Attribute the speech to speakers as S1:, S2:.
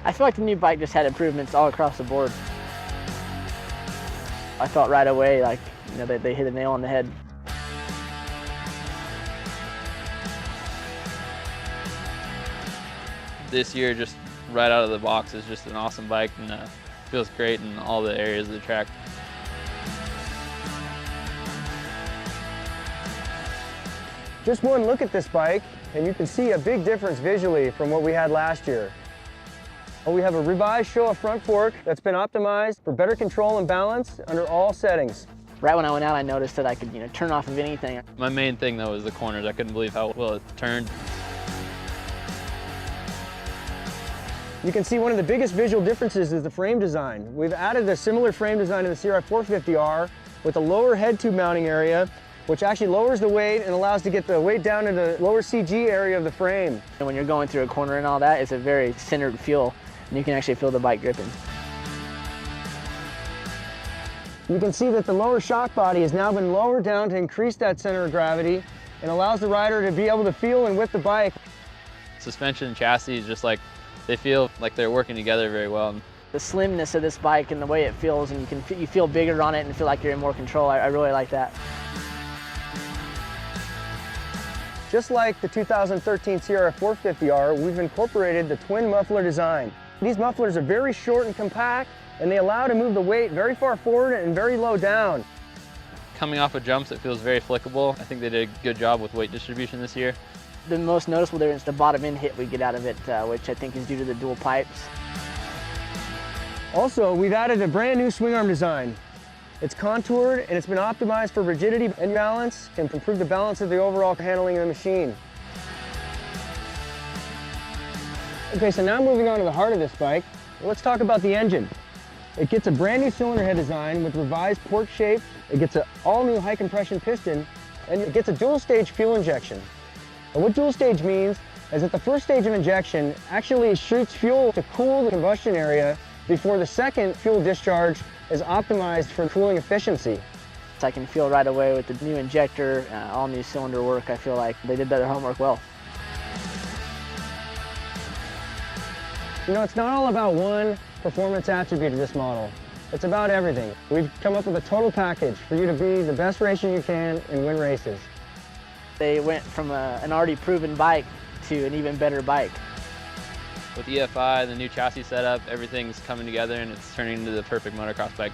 S1: I feel like the new bike just had improvements all across the board. I felt right away like, they hit a nail on the head.
S2: This year, just right out of the box, is just an awesome bike and feels great in all the areas of the track.
S3: Just one look at this bike and you can see a big difference visually from what we had last year. We have a revised Showa front fork that's been optimized for better control and balance under all settings.
S1: Right when I went out, I noticed that I could turn off of anything.
S2: My main thing though was the corners. I couldn't believe how well it turned.
S3: You can see one of the biggest visual differences is the frame design. We've added a similar frame design to the CRF250R with a lower head tube mounting area, which actually lowers the weight and allows to get the weight down into the lower CG area of the frame.
S1: And when you're going through a corner and all that, it's a very centered feel, and you can actually feel the bike gripping.
S3: You can see that the lower shock body has now been lowered down to increase that center of gravity and allows the rider to be able to feel and whip the bike.
S2: Suspension and chassis is just like, they feel like they're working together very well.
S1: The slimness of this bike and the way it feels, and you feel bigger on it and feel like you're in more control. I really like that.
S3: Just like the 2013 CRF250R, we've incorporated the twin muffler design. These mufflers are very short and compact, and they allow to move the weight very far forward and very low down.
S2: Coming off of jumps, it feels very flickable. I think they did a good job with weight distribution this year.
S1: The most noticeable difference is the bottom end hit we get out of it, which I think is due to the dual pipes.
S3: Also, we've added a brand new swing arm design. It's contoured and it's been optimized for rigidity and balance and improve the balance of the overall handling of the machine. Okay, so now moving on to the heart of this bike, let's talk about the engine. It gets a brand new cylinder head design with revised port shape. It gets an all-new high compression piston, and it gets a dual stage fuel injection. And what dual stage means is that the first stage of injection actually shoots fuel to cool the combustion area before the second fuel discharge is optimized for cooling efficiency.
S1: I can feel right away with the new injector, all new cylinder work, I feel like they did their homework well.
S3: It's not all about one performance attribute of this model. It's about everything. We've come up with a total package for you to be the best racer you can and win races.
S1: They went from an already proven bike to an even better bike.
S2: With EFI, the new chassis setup, everything's coming together and it's turning into the perfect motocross bike.